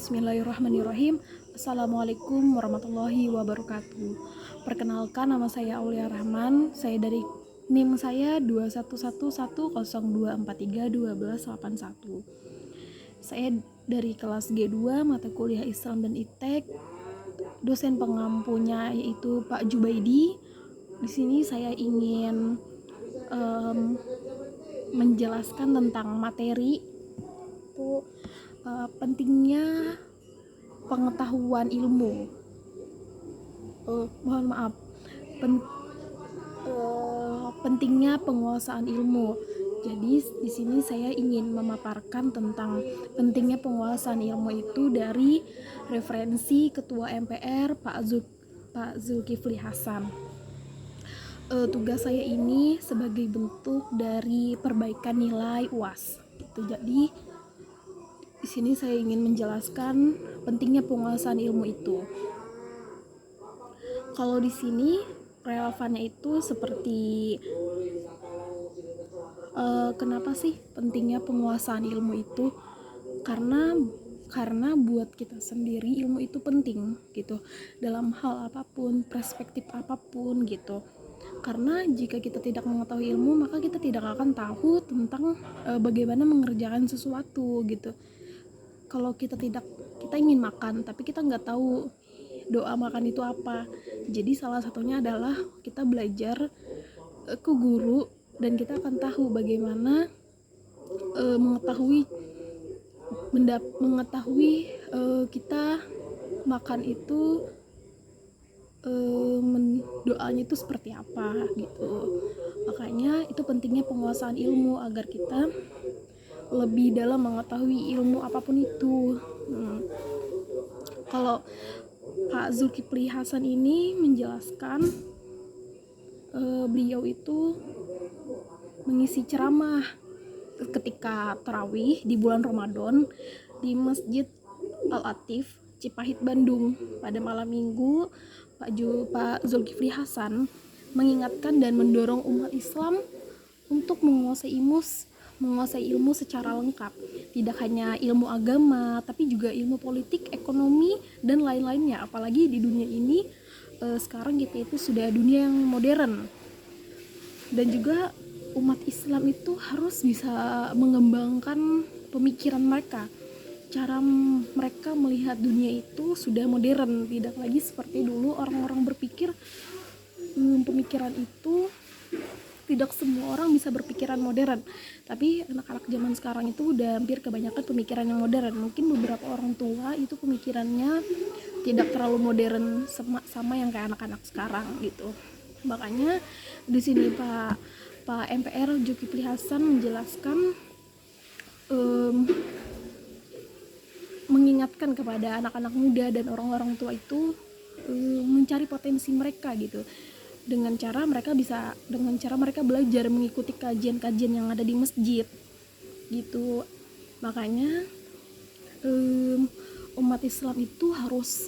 Bismillahirrahmanirrahim. Assalamualaikum warahmatullahi wabarakatuh. Perkenalkan, nama saya Aulia Rahman. Saya dari NIM saya 211102431281. Saya dari kelas G2 mata kuliah Islam dan ITEK. Dosen pengampunya yaitu Pak Jubaidi. Di sini saya ingin menjelaskan tentang materi itu pentingnya pengetahuan ilmu. Pentingnya penguasaan ilmu. Jadi di sini saya ingin memaparkan tentang pentingnya penguasaan ilmu itu dari referensi Ketua MPR Pak Zulkifli Hasan. Tugas saya ini sebagai bentuk dari perbaikan nilai UAS. Jadi di sini saya ingin menjelaskan pentingnya penguasaan ilmu itu. Kalau di sini relevannya itu seperti kenapa sih pentingnya penguasaan ilmu itu? Karena buat kita sendiri ilmu itu penting gitu, dalam hal apapun, perspektif apapun gitu. Karena jika kita tidak mengetahui ilmu, maka kita tidak akan tahu tentang bagaimana mengerjakan sesuatu gitu. Kalau kita ingin makan tapi kita nggak tahu doa makan itu apa, jadi salah satunya adalah kita belajar ke guru dan kita akan tahu bagaimana mengetahui kita makan itu doanya itu seperti apa gitu. Makanya itu pentingnya penguasaan ilmu agar kita lebih dalam mengetahui ilmu apapun itu. Kalau Pak Zulkifli Hasan ini menjelaskan, beliau itu mengisi ceramah ketika tarawih di bulan Ramadan di Masjid Al-Atif, Cipahit, Bandung. Pada malam minggu, Pak Zulkifli Hasan mengingatkan dan mendorong umat Islam untuk menguasai ilmu secara lengkap. Tidak hanya ilmu agama, tapi juga ilmu politik, ekonomi, dan lain-lainnya. Apalagi di dunia ini, sekarang kita itu sudah dunia yang modern. Dan juga umat Islam itu harus bisa mengembangkan pemikiran mereka. Cara mereka melihat dunia itu sudah modern, tidak lagi seperti dulu orang-orang berpikir. Pemikiran itu tidak semua orang bisa berpikiran modern, tapi anak-anak zaman sekarang itu udah hampir kebanyakan pemikiran yang modern. Mungkin beberapa orang tua itu pemikirannya tidak terlalu modern sama yang kayak anak-anak sekarang gitu. Makanya di sini Pak MPR Zulkifli Hasan menjelaskan, mengingatkan kepada anak-anak muda dan orang-orang tua itu mencari potensi mereka gitu, dengan cara mereka belajar mengikuti kajian-kajian yang ada di masjid gitu. Makanya umat Islam itu harus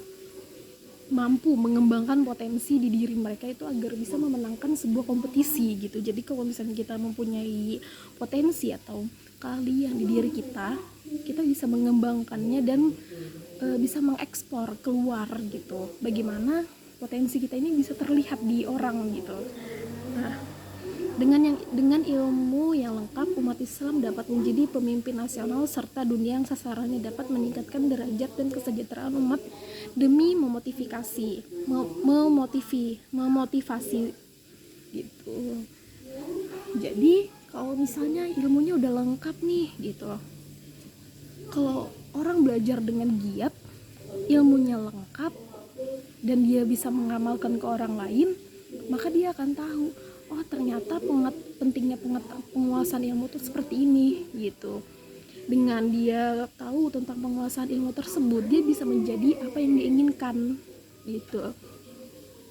mampu mengembangkan potensi di diri mereka itu agar bisa memenangkan sebuah kompetisi gitu. Jadi kalau misalnya kita mempunyai potensi atau keahlian di diri kita bisa mengembangkannya dan bisa mengekspor keluar gitu. Bagaimana potensi kita ini bisa terlihat di orang gitu. Nah, dengan ilmu yang lengkap, umat Islam dapat menjadi pemimpin nasional serta dunia yang sasarannya dapat meningkatkan derajat dan kesejahteraan umat demi memotivasi gitu. Jadi kalau misalnya ilmunya udah lengkap nih gitu, kalau orang belajar dengan giat, ilmunya lengkap dan dia bisa mengamalkan ke orang lain, maka dia akan tahu, oh ternyata pentingnya penguasaan ilmu itu seperti ini gitu. Dengan dia tahu tentang penguasaan ilmu tersebut, dia bisa menjadi apa yang dia inginkan gitu.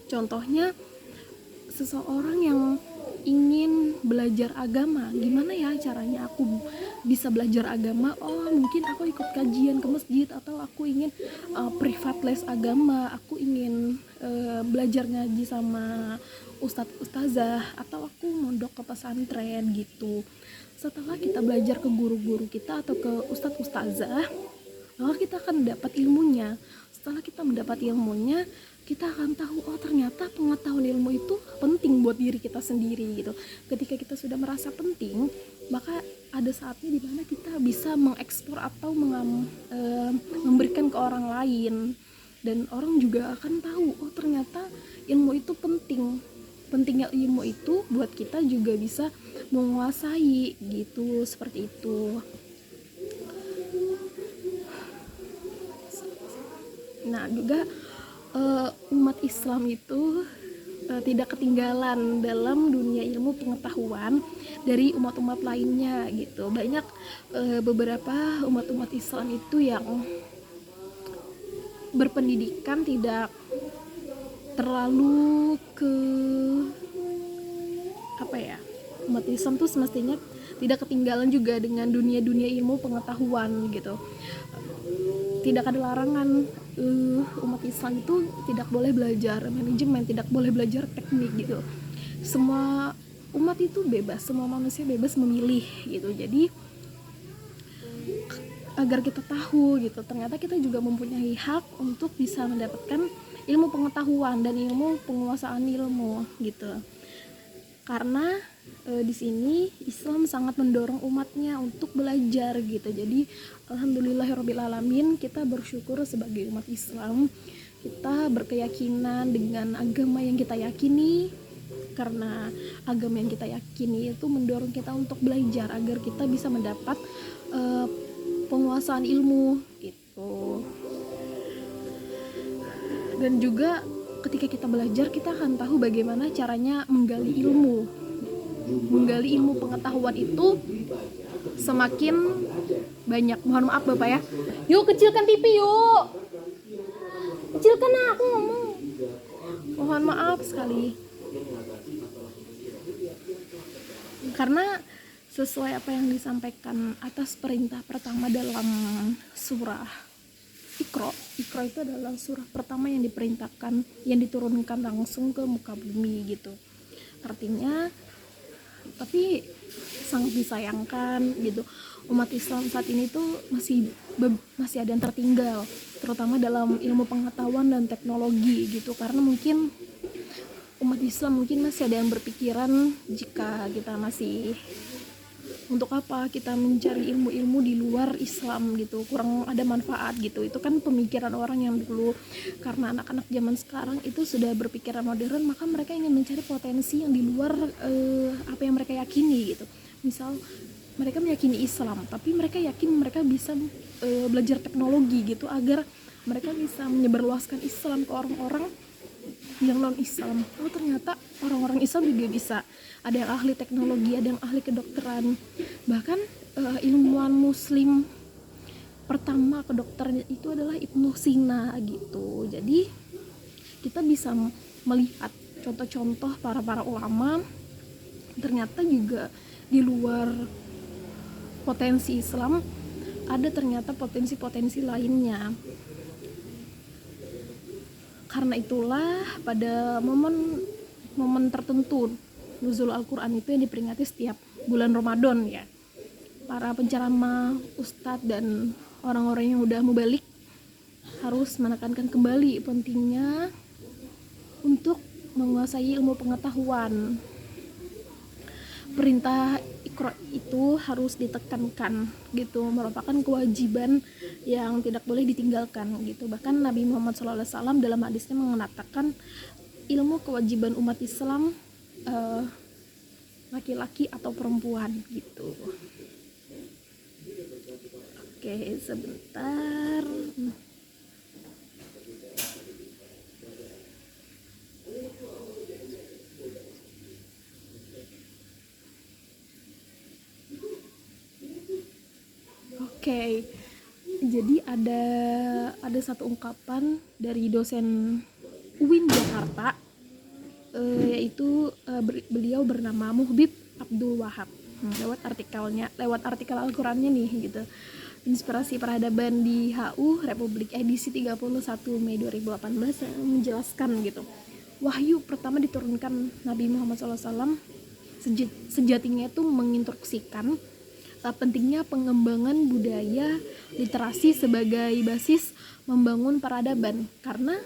Contohnya, seseorang yang ingin belajar agama, gimana ya caranya aku bisa belajar agama? Oh mungkin aku ikut kajian ke masjid, atau aku ingin privat les agama, aku ingin belajar ngaji sama ustadz-ustazah, atau aku mondok ke pesantren gitu. Setelah kita belajar ke guru-guru kita atau ke ustadz-ustazah, maka kita akan dapat ilmunya. Setelah kita mendapat ilmunya, kita akan tahu, oh ternyata pengetahuan ilmu itu penting buat diri kita sendiri gitu. Ketika kita sudah merasa penting, maka ada saatnya dimana kita bisa mengekspor atau memberikan ke orang lain, dan orang juga akan tahu, oh ternyata ilmu itu penting. Pentingnya ilmu itu buat kita juga bisa menguasai gitu, seperti itu. Nah juga umat Islam itu tidak ketinggalan dalam dunia ilmu pengetahuan dari umat-umat lainnya gitu. Banyak beberapa umat-umat Islam itu yang berpendidikan tidak terlalu ke umat Islam tuh semestinya tidak ketinggalan juga dengan dunia ilmu pengetahuan gitu. Tidak ada larangan umat Islam itu tidak boleh belajar manajemen, tidak boleh belajar teknik gitu. Semua umat itu bebas, semua manusia bebas memilih gitu. Jadi agar kita tahu gitu, ternyata kita juga mempunyai hak untuk bisa mendapatkan ilmu pengetahuan dan ilmu penguasaan ilmu gitu. Karena di sini Islam sangat mendorong umatnya untuk belajar gitu. Jadi alhamdulillahirobbilalamin, kita bersyukur sebagai umat Islam, kita berkeyakinan dengan agama yang kita yakini, karena agama yang kita yakini itu mendorong kita untuk belajar agar kita bisa mendapat penguasaan ilmu gitu. Dan juga ketika kita belajar, kita akan tahu bagaimana caranya menggali ilmu pengetahuan itu semakin banyak. Mohon maaf Bapak ya, yuk kecilkan TV yuk, kecilkan, aku ngomong, mohon maaf sekali. Karena sesuai apa yang disampaikan atas perintah pertama dalam surah Iqra itu adalah surah pertama yang diperintahkan, yang diturunkan langsung ke muka bumi gitu. Artinya, tapi sangat disayangkan gitu, umat Islam saat ini tuh masih ada yang tertinggal, terutama dalam ilmu pengetahuan dan teknologi gitu. Karena mungkin umat Islam masih ada yang berpikiran, jika kita masih, untuk apa kita mencari ilmu-ilmu di luar Islam gitu, kurang ada manfaat gitu. Itu kan pemikiran orang yang dulu. Karena anak-anak zaman sekarang itu sudah berpikiran modern, maka mereka ingin mencari potensi yang di luar apa yang mereka yakini gitu. Misal mereka meyakini Islam, tapi mereka yakin mereka bisa belajar teknologi gitu, agar mereka bisa menyebarluaskan Islam ke orang-orang yang non Islam. Oh ternyata orang-orang Islam juga bisa, ada yang ahli teknologi, ada yang ahli kedokteran, bahkan ilmuwan muslim pertama kedokteran itu adalah Ibnu Sina gitu. Jadi kita bisa melihat contoh-contoh para ulama, ternyata juga di luar potensi Islam ada ternyata potensi-potensi lainnya. Karena itulah pada momen tertentu nuzul Al-Quran itu yang diperingati setiap bulan Ramadan ya, para penceramah, ustadz dan orang-orang yang udah mubalik harus menekankan kembali pentingnya untuk menguasai ilmu pengetahuan. Perintah Iqra itu harus ditekankan gitu, merupakan kewajiban yang tidak boleh ditinggalkan gitu. Bahkan Nabi Muhammad SAW dalam hadisnya mengatakan ilmu kewajiban umat Islam laki-laki atau perempuan gitu. Oke, sebentar. Oke, jadi ada satu ungkapan dari dosen UIN Jakarta, yaitu beliau bernama Muhbib Abdul Wahab. Lewat artikel Al-Qurannya nih gitu. Inspirasi Peradaban di HU Republik edisi 31 Mei 2018 yang menjelaskan gitu. Wahyu pertama diturunkan Nabi Muhammad SAW sejatinya itu menginstruksikan pentingnya pengembangan budaya literasi sebagai basis membangun peradaban, karena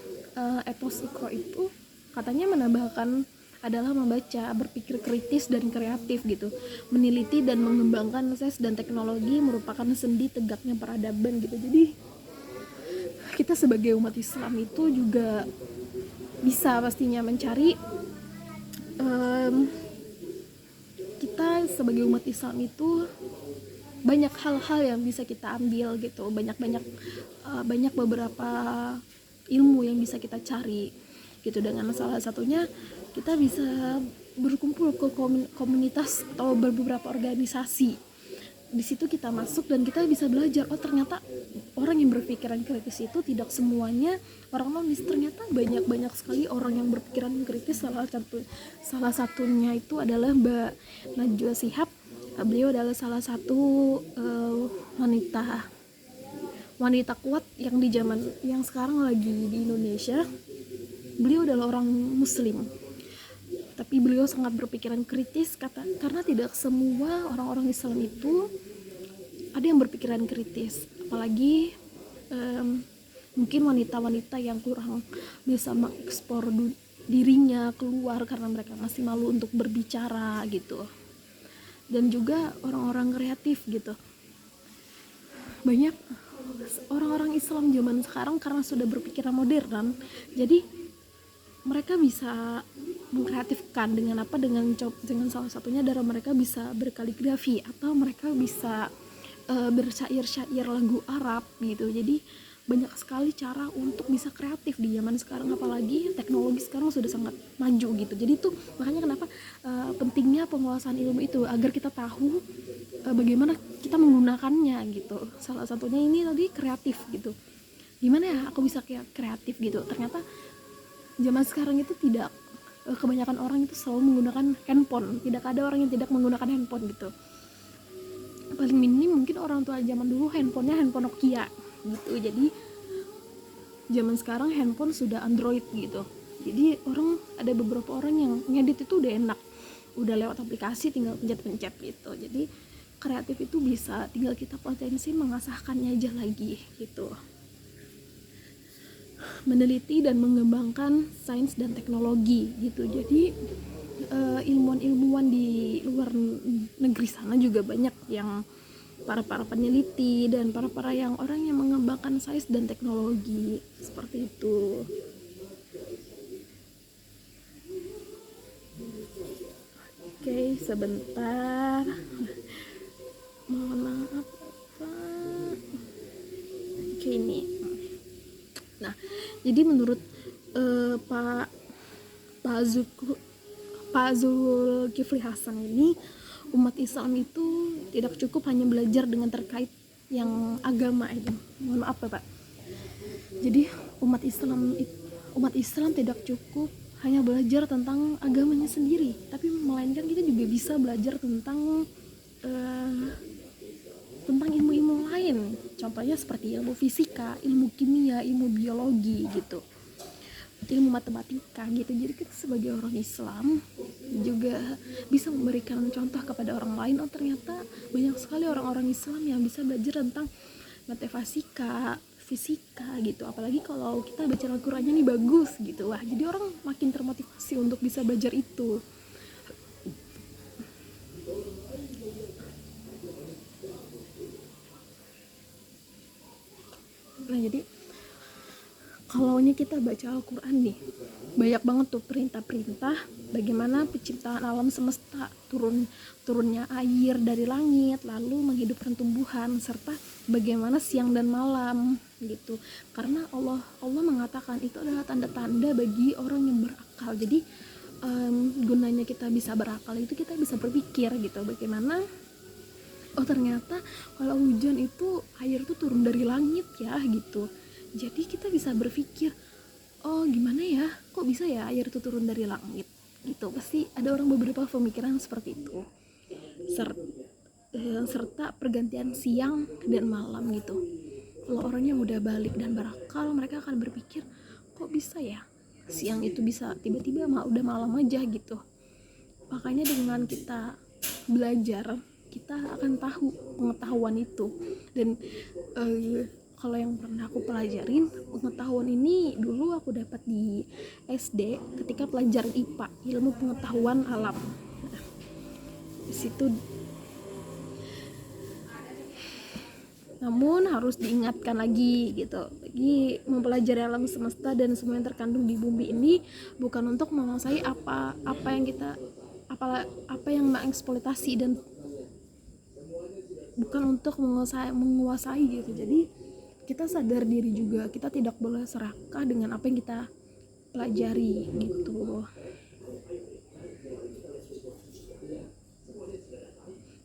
etos Iqra itu katanya menambahkan adalah membaca, berpikir kritis dan kreatif gitu, meneliti dan mengembangkan sains dan teknologi merupakan sendi tegaknya peradaban gitu. Jadi kita sebagai umat Islam itu juga bisa pastinya mencari kita sebagai umat Islam itu banyak hal-hal yang bisa kita ambil gitu, banyak beberapa ilmu yang bisa kita cari gitu. Dengan salah satunya kita bisa berkumpul ke komunitas atau beberapa organisasi. Di situ kita masuk dan kita bisa belajar, oh ternyata orang yang berpikiran kritis itu tidak semuanya orang nonis, ternyata banyak sekali orang yang berpikiran kritis. Salah satunya itu adalah Mbak Najwa Shihab. Beliau adalah salah satu wanita kuat yang di zaman yang sekarang lagi di Indonesia. Beliau adalah orang muslim, tapi beliau sangat berpikiran kritis karena tidak semua orang-orang Islam itu ada yang berpikiran kritis, apalagi mungkin wanita-wanita yang kurang bisa mengekspor dirinya keluar karena mereka masih malu untuk berbicara gitu. Dan juga orang-orang kreatif gitu. Banyak orang-orang Islam zaman sekarang karena sudah berpikiran modern, jadi mereka bisa mengkreatifkan dengan apa, dengan salah satunya adalah mereka bisa berkaligrafi atau mereka bisa bersyair-syair lagu Arab gitu. Jadi banyak sekali cara untuk bisa kreatif di zaman sekarang, apalagi teknologi sekarang sudah sangat maju gitu. Jadi itu makanya kenapa pentingnya penguasaan ilmu itu, agar kita tahu bagaimana kita menggunakannya gitu. Salah satunya ini tadi kreatif gitu. Gimana ya aku bisa kreatif gitu. Ternyata zaman sekarang itu tidak, kebanyakan orang itu selalu menggunakan handphone. Tidak ada orang yang tidak menggunakan handphone gitu. Paling minim mungkin orang tua zaman dulu handphonenya handphone Nokia gitu. Jadi zaman sekarang handphone sudah Android gitu. Jadi ada beberapa orang yang ngedit itu udah enak, udah lewat aplikasi tinggal pencet-pencet gitu. Jadi kreatif itu bisa, tinggal kita potensi mengasahkannya aja lagi gitu. Meneliti dan mengembangkan sains dan teknologi gitu. Jadi ilmuwan-ilmuwan di luar negeri sana juga banyak yang para peneliti dan para yang orang yang mengembangkan sains dan teknologi seperti itu. Oke, sebentar. Mohon maaf Pak. Oke, ini. Nah, jadi menurut Pak Zulkifli Hasan ini, umat Islam itu tidak cukup hanya belajar dengan terkait yang agama itu. Mohon maaf Pak. Jadi umat Islam tidak cukup hanya belajar tentang agamanya sendiri, tapi melainkan kita juga bisa belajar tentang ilmu-ilmu lain. Contohnya seperti ilmu fisika, ilmu kimia, ilmu biologi gitu, ilmu matematika gitu. Jadi kita sebagai orang Islam juga bisa memberikan contoh kepada orang lain, oh ternyata banyak sekali orang-orang Islam yang bisa belajar tentang matematika, fisika gitu. Apalagi kalau kita baca Al-Qur'annya nih bagus gitu, wah jadi orang makin termotivasi untuk bisa belajar itu. Nah jadi kalau kita baca Al-Quran nih, banyak banget tuh perintah-perintah bagaimana penciptaan alam semesta, turunnya air dari langit, lalu menghidupkan tumbuhan, serta bagaimana siang dan malam gitu. Karena Allah mengatakan itu adalah tanda-tanda bagi orang yang berakal. Jadi gunanya kita bisa berakal itu kita bisa berpikir gitu, bagaimana oh ternyata kalau hujan itu air tuh turun dari langit ya gitu. Jadi kita bisa berpikir, oh gimana ya, kok bisa ya air itu turun dari langit gitu. Pasti ada beberapa pemikiran seperti itu. Serta pergantian siang dan malam gitu. Kalau orang yang udah balik dan berakal, mereka akan berpikir, kok bisa ya siang itu bisa tiba-tiba udah malam aja gitu. Makanya dengan kita belajar kita akan tahu pengetahuan itu. Dan kalau yang pernah aku pelajarin, pengetahuan ini dulu aku dapat di SD ketika pelajaran IPA, ilmu pengetahuan alam. Nah, di situ. Namun harus diingatkan lagi gitu, lagi mempelajari alam semesta dan semua yang terkandung di bumi ini bukan untuk menguasai apa yang mengeksploitasi, dan bukan untuk menguasai gitu. Jadi kita sadar diri juga, kita tidak boleh serakah dengan apa yang kita pelajari gitu.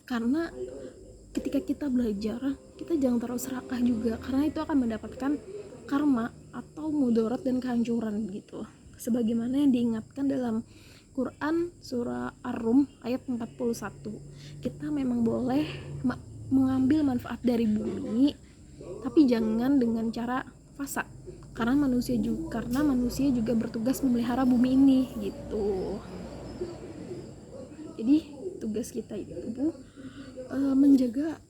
Karena ketika kita belajar, kita jangan terlalu serakah juga, karena itu akan mendapatkan karma atau mudarat dan kehancuran gitu. Sebagaimana yang diingatkan dalam Quran surah Ar-Rum ayat 41. Kita memang boleh mengambil manfaat dari bumi, tapi jangan dengan cara fasad. Karena manusia juga bertugas memelihara bumi ini gitu. Jadi tugas kita itu menjaga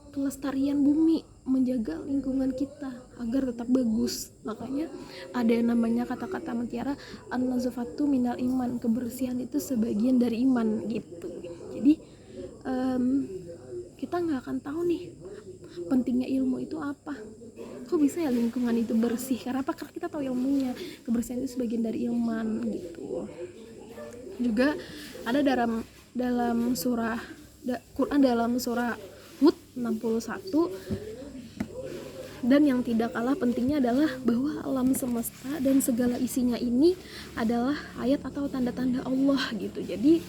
kelestarian bumi, menjaga lingkungan kita agar tetap bagus. Makanya ada yang namanya kata-kata mutiara, an-nazafatu minal iman, kebersihan itu sebagian dari iman gitu. Jadi kita nggak akan tahu nih pentingnya ilmu itu apa. Kok bisa ya lingkungan itu bersih? Karena apa? Karena kita tahu ilmunya. Kebersihan itu sebagian dari iman gitu. Juga ada dalam surah Quran, dalam surah Hud 61, dan yang tidak kalah pentingnya adalah bahwa alam semesta dan segala isinya ini adalah ayat atau tanda-tanda Allah gitu. Jadi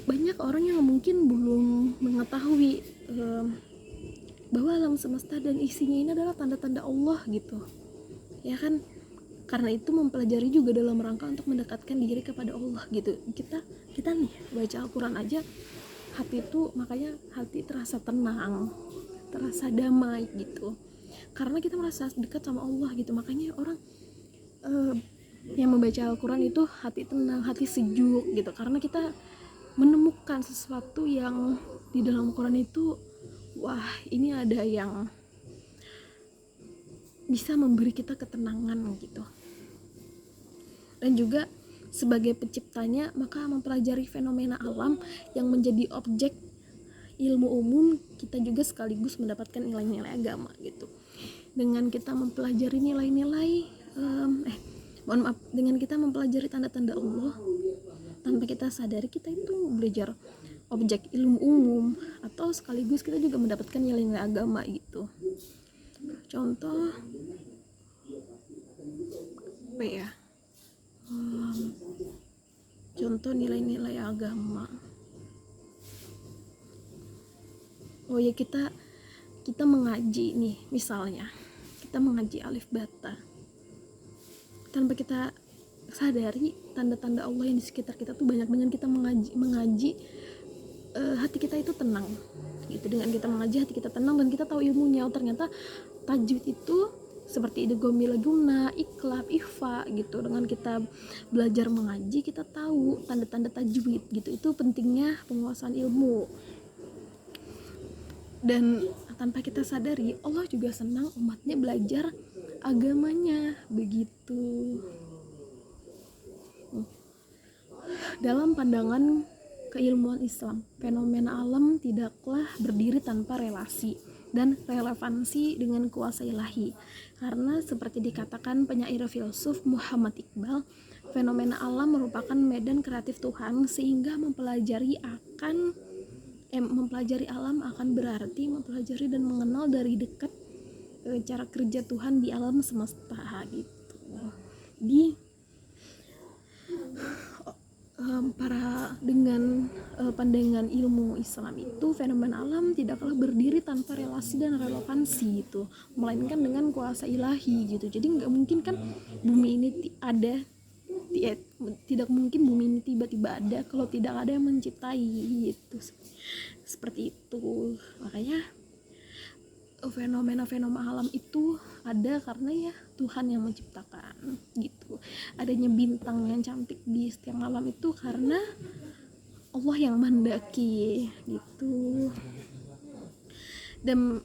banyak orang yang mungkin belum mengetahui bahwa alam semesta dan isinya ini adalah tanda-tanda Allah gitu, ya kan? Karena itu mempelajari juga dalam rangka untuk mendekatkan diri kepada Allah gitu. Kita nih baca Al-Quran aja, hati itu, makanya hati terasa tenang, terasa damai gitu, karena kita merasa dekat sama Allah gitu. Makanya orang yang membaca Al-Quran itu hati tenang, hati sejuk gitu, karena kita menemukan sesuatu yang di dalam Quran itu, wah ini ada yang bisa memberi kita ketenangan gitu. Dan juga sebagai penciptanya, maka mempelajari fenomena alam yang menjadi objek ilmu umum, kita juga sekaligus mendapatkan nilai-nilai agama gitu. Dengan kita mempelajari dengan kita mempelajari tanda-tanda Allah, tanpa kita sadari kita itu belajar objek ilmu umum, atau sekaligus kita juga mendapatkan nilai-nilai agama gitu. Contoh apa ya? Contoh nilai-nilai agama. Oh ya, kita mengaji nih, misalnya kita mengaji alif bata, tanpa kita sadari tanda-tanda Allah yang di sekitar kita tuh banyak. Dengan kita mengaji hati kita itu tenang gitu. Dengan kita mengaji hati kita tenang dan kita tahu ilmunya. Oh, ternyata tajwid itu seperti idgham guna, iqlab, ikhfa gitu. Dengan kita belajar mengaji, kita tahu tanda-tanda tajwid gitu. Itu pentingnya penguasaan ilmu. Dan tanpa kita sadari, Allah juga senang umatnya belajar agamanya begitu. Dalam pandangan keilmuan Islam, fenomena alam tidaklah berdiri tanpa relasi dan relevansi dengan kuasa ilahi. Karena seperti dikatakan penyair filsuf Muhammad Iqbal, fenomena alam merupakan medan kreatif Tuhan, sehingga mempelajari alam akan berarti mempelajari dan mengenal dari dekat cara kerja Tuhan di alam semesta gitu. Dengan pandangan ilmu Islam itu, fenomena alam tidaklah berdiri tanpa relasi dan relevansi itu, melainkan dengan kuasa ilahi gitu. Jadi nggak mungkin kan bumi ini ada, tidak mungkin bumi ini tiba-tiba ada kalau tidak ada yang menciptai gitu. Seperti itu. Makanya fenomena alam itu ada karena ya Tuhan yang menciptakan gitu. Adanya bintang yang cantik di setiap malam itu karena Allah yang menghendaki gitu. dan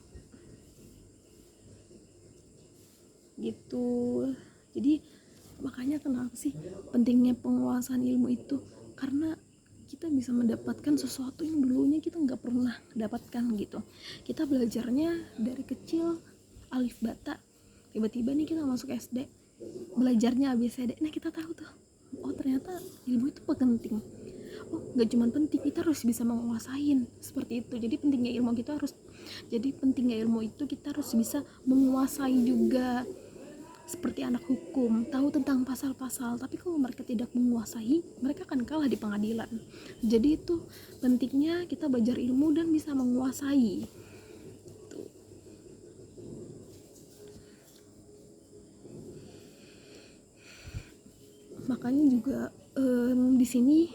gitu. Jadi makanya kenapa sih pentingnya penguasaan ilmu itu, karena kita bisa mendapatkan sesuatu yang dulunya kita nggak pernah dapatkan gitu. Kita belajarnya dari kecil alif bata, tiba-tiba nih kita masuk SD belajarnya ABCD. Nah kita tahu tuh, oh ternyata ilmu itu penting. Oh nggak cuma penting, kita harus bisa menguasain seperti itu. Jadi pentingnya ilmu itu kita harus bisa menguasai juga. Seperti anak hukum tahu tentang pasal-pasal, tapi kalau mereka tidak menguasai, mereka akan kalah di pengadilan. Jadi itu pentingnya kita belajar ilmu dan bisa menguasai. Tuh. Makanya juga di sini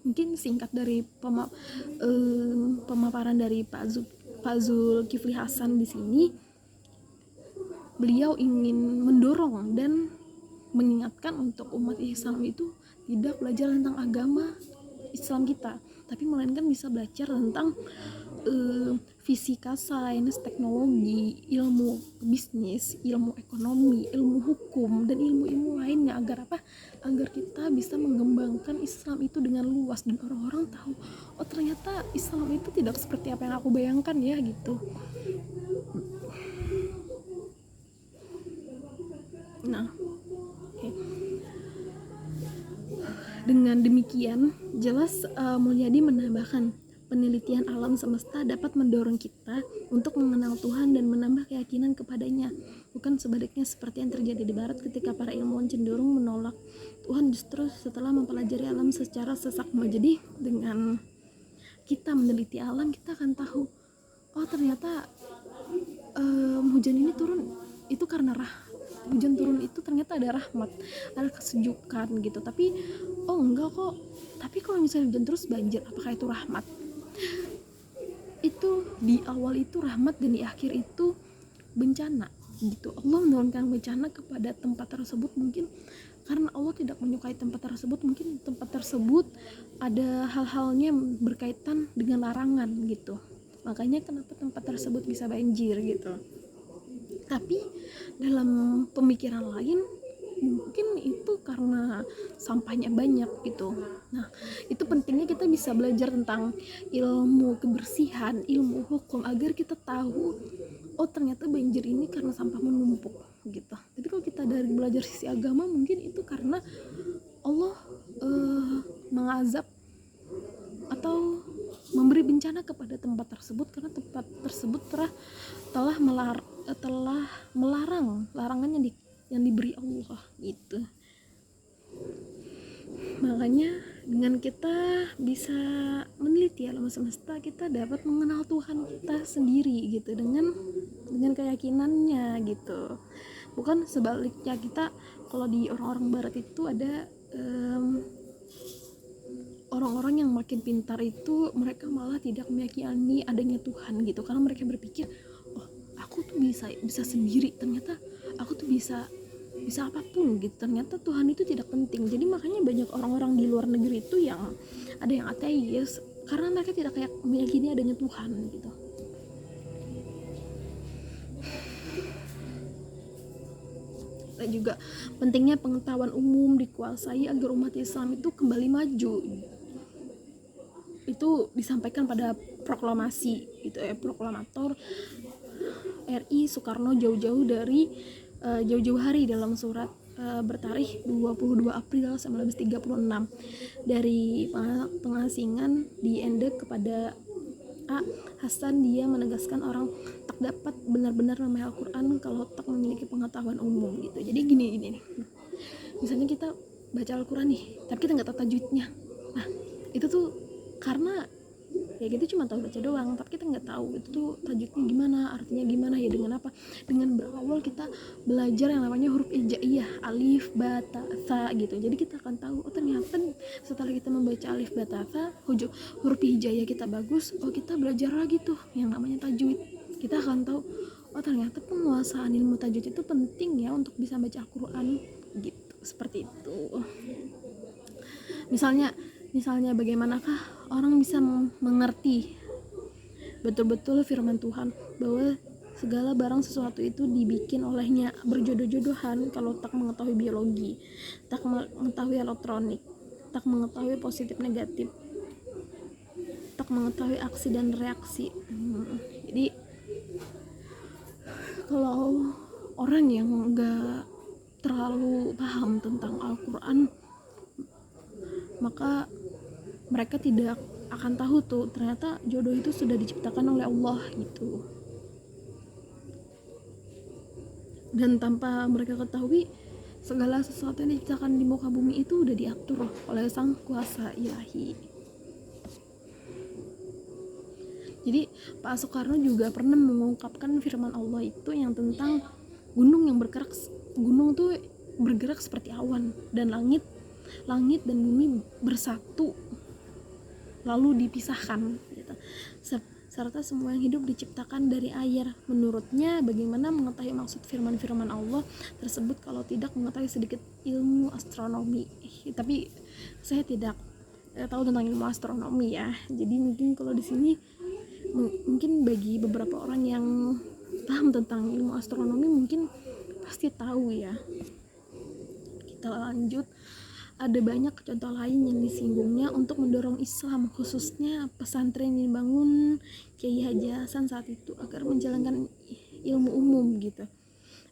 mungkin singkat dari pemaparan dari Pak Zulkifli Hasan di sini. Beliau ingin mendorong dan mengingatkan untuk umat Islam itu tidak belajar tentang agama Islam kita, tapi melainkan bisa belajar tentang fisika, sains, teknologi, ilmu bisnis, ilmu ekonomi, ilmu hukum, dan ilmu-ilmu lainnya. Agar apa? Agar kita bisa mengembangkan Islam itu dengan luas dan orang-orang tahu, oh ternyata Islam itu tidak seperti apa yang aku bayangkan ya gitu. Nah, okay. Dengan demikian, jelas Mulyadi menambahkan, penelitian alam semesta dapat mendorong kita untuk mengenal Tuhan dan menambah keyakinan kepadanya. Bukan sebaliknya seperti yang terjadi di Barat ketika para ilmuwan cenderung menolak Tuhan justru setelah mempelajari alam secara seksama. Jadi dengan kita meneliti alam, kita akan tahu, oh ternyata hujan ini turun itu karena hujan turun itu ternyata ada rahmat, ada kesejukan gitu. Tapi oh enggak kok, tapi kalau misalnya hujan terus banjir, apakah itu rahmat? Itu di awal itu rahmat dan di akhir itu bencana gitu. Allah menurunkan bencana kepada tempat tersebut mungkin karena Allah tidak menyukai tempat tersebut, mungkin tempat tersebut ada hal-halnya berkaitan dengan larangan gitu. Makanya kenapa tempat tersebut bisa banjir gitu. Tapi dalam pemikiran lain mungkin itu karena sampahnya banyak gitu. Nah itu pentingnya kita bisa belajar tentang ilmu kebersihan, ilmu hukum, agar kita tahu, oh ternyata banjir ini karena sampah menumpuk gitu. Tapi kalau kita dari belajar sisi agama, mungkin itu karena Allah mengazab atau memberi bencana kepada tempat tersebut karena tempat tersebut telah melarang larangan yang diberi Allah gitu. Makanya dengan kita bisa meneliti alam semesta, kita dapat mengenal Tuhan kita sendiri gitu, dengan keyakinannya gitu. Bukan sebaliknya, kita kalau di orang-orang Barat itu ada orang-orang yang makin pintar itu mereka malah tidak meyakini adanya Tuhan gitu, karena mereka berpikir, oh aku tuh bisa sendiri, ternyata aku tuh bisa apapun gitu, ternyata Tuhan itu tidak penting. Jadi makanya banyak orang-orang di luar negeri itu yang ada yang ateis karena mereka tidak meyakini adanya Tuhan gitu. Dan juga pentingnya pengetahuan umum dikuasai agar umat Islam itu kembali maju. Itu disampaikan pada proklamasi gitu ya, proklamator RI Soekarno jauh-jauh hari dalam surat bertarikh 22 April 1936 dari pengasingan di Ende kepada A. Hasan. Dia menegaskan orang tak dapat benar-benar memahami Al-Quran kalau tak memiliki pengetahuan umum gitu. Jadi gini nih, misalnya kita baca Al-Quran nih tapi kita nggak tahu tajwidnya, nah itu tuh karena ya kita cuma tahu baca doang, tapi kita nggak tahu itu tuh tajwidnya gimana, artinya gimana ya. Dengan apa? Dengan berawal kita belajar yang namanya huruf hijaiyah, alif, ba, ta, tha gitu. Jadi kita akan tahu, oh ternyata setelah kita membaca alif, ba, ta, tha, huruf hijaiyah kita bagus, oh kita belajar lagi tuh yang namanya tajwid. Kita akan tahu, oh ternyata penguasaan ilmu tajwid itu penting ya untuk bisa baca Al-Quran gitu. Seperti itu. Misalnya bagaimanakah orang bisa mengerti betul-betul firman Tuhan bahwa segala barang sesuatu itu dibikin olehnya berjodoh-jodohan. Kalau tak mengetahui biologi, tak mengetahui elektronik, tak mengetahui positif negatif, tak mengetahui aksi dan reaksi. Jadi kalau orang yang enggak terlalu paham tentang Al-Quran, maka mereka tidak akan tahu tuh ternyata jodoh itu sudah diciptakan oleh Allah gitu. Dan tanpa mereka ketahui, segala sesuatu yang diciptakan di muka bumi itu udah diatur oleh sang kuasa ilahi. Jadi Pak Soekarno juga pernah mengungkapkan firman Allah itu yang tentang gunung yang bergerak. Gunung tuh bergerak seperti awan, dan langit dan bumi bersatu lalu dipisahkan gitu. Serta semua yang hidup diciptakan dari air. Menurutnya, bagaimana mengetahui maksud firman-firman Allah tersebut kalau tidak mengetahui sedikit ilmu astronomi? Tapi saya tidak tahu tentang ilmu astronomi ya. Jadi mungkin kalau di sini mungkin bagi beberapa orang yang paham tentang ilmu astronomi mungkin pasti tahu ya. Kita lanjut. Ada banyak contoh lain yang disinggungnya untuk mendorong Islam, khususnya pesantren yang dibangun Kiai Haji Hasan saat itu agar menjalankan ilmu umum gitu.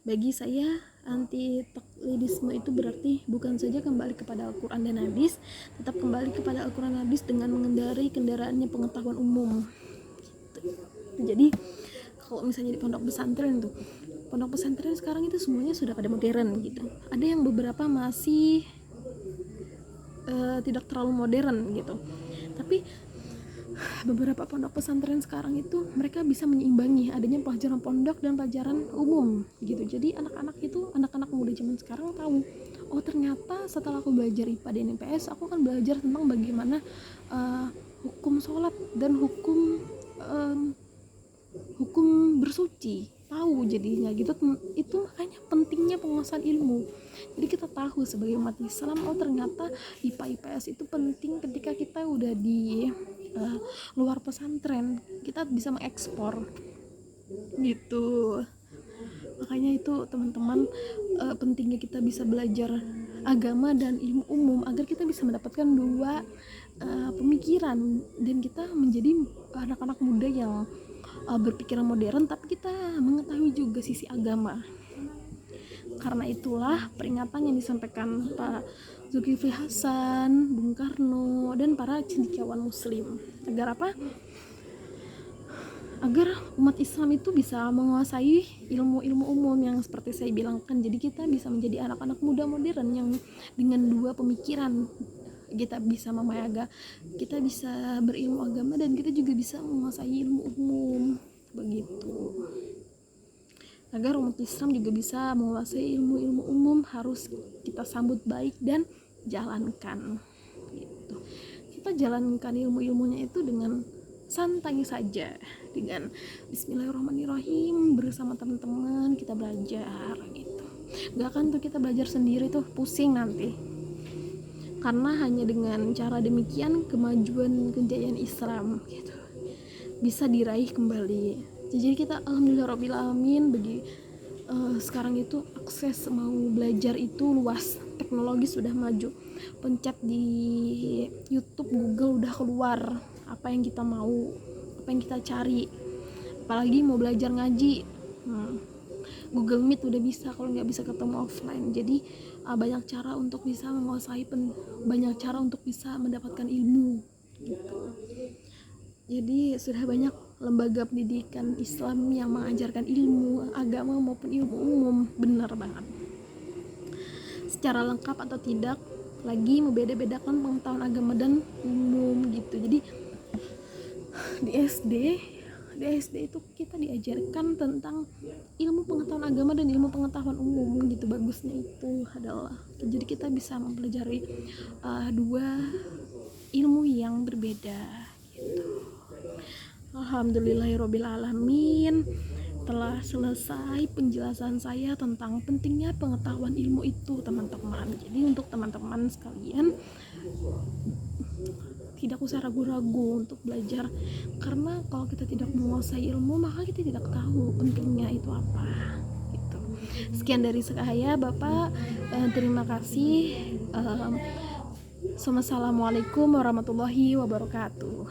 Bagi saya, anti taklidisme itu berarti bukan saja kembali kepada Al-Quran dan Hadis, tetap kembali kepada Al-Quran dan Hadis dengan mengendarai kendaraannya pengetahuan umum gitu. Jadi kalau misalnya di pondok pesantren sekarang itu semuanya sudah pada modern gitu. Ada yang beberapa masih tidak terlalu modern gitu, tapi beberapa pondok pesantren sekarang itu mereka bisa menyeimbangi adanya pelajaran pondok dan pelajaran umum gitu. Jadi anak-anak muda zaman sekarang tahu, oh ternyata setelah aku belajar IPA dan IPS, aku kan belajar tentang bagaimana hukum sholat dan hukum bersuci, tahu jadinya gitu. Itu makanya pentingnya penguasaan ilmu. Jadi kita tahu sebagai umat Islam, oh ternyata IPA IPS itu penting ketika kita udah di luar pesantren, kita bisa mengekspor gitu. Makanya itu teman-teman, pentingnya kita bisa belajar agama dan ilmu umum agar kita bisa mendapatkan dua pemikiran dan kita menjadi anak-anak muda yang berpikiran modern tapi kita mengetahui juga sisi agama. Karena itulah peringatan yang disampaikan Pak Zulkifli Hasan, Bung Karno, dan para cendekiawan muslim agar apa? Agar umat Islam itu bisa menguasai ilmu-ilmu umum yang seperti saya bilangkan. Jadi kita bisa menjadi anak-anak muda modern yang dengan dua pemikiran. Kita bisa memayaga, kita bisa berilmu agama dan kita juga bisa menguasai ilmu umum begitu. Agar umat Islam juga bisa menguasai ilmu-ilmu umum harus kita sambut baik dan jalankan gitu. Kita jalankan ilmu-ilmunya itu dengan santai saja, dengan bismillahirrahmanirrahim, bersama teman-teman kita belajar gitu. Gak akan tuh kita belajar sendiri tuh pusing nanti, karena hanya dengan cara demikian kemajuan kejayaan Islam gitu bisa diraih kembali. Jadi kita alhamdulillahirobbilalamin bagi sekarang itu akses mau belajar itu luas, teknologi sudah maju, pencet di YouTube, Google udah keluar apa yang kita mau, apa yang kita cari. Apalagi mau belajar ngaji, Google Meet udah bisa kalau nggak bisa ketemu offline. Jadi banyak cara untuk bisa menguasai banyak cara untuk bisa mendapatkan ilmu gitu. Jadi sudah banyak lembaga pendidikan Islam yang mengajarkan ilmu agama maupun ilmu umum, benar banget. Secara lengkap atau tidak lagi membeda-bedakan pengetahuan agama dan umum gitu. Jadi di SD itu kita diajarkan tentang ilmu pengetahuan agama dan ilmu pengetahuan umum gitu. Bagusnya itu adalah jadi kita bisa mempelajari dua ilmu yang berbeda gitu. Alhamdulillahirobbilalamin, telah selesai penjelasan saya tentang pentingnya pengetahuan ilmu itu teman-teman. Jadi untuk teman-teman sekalian, tidak usah ragu-ragu untuk belajar, karena kalau kita tidak menguasai ilmu maka kita tidak tahu pentingnya itu apa gitu. Sekian dari saya Bapak, terima kasih. Assalamualaikum warahmatullahi wabarakatuh.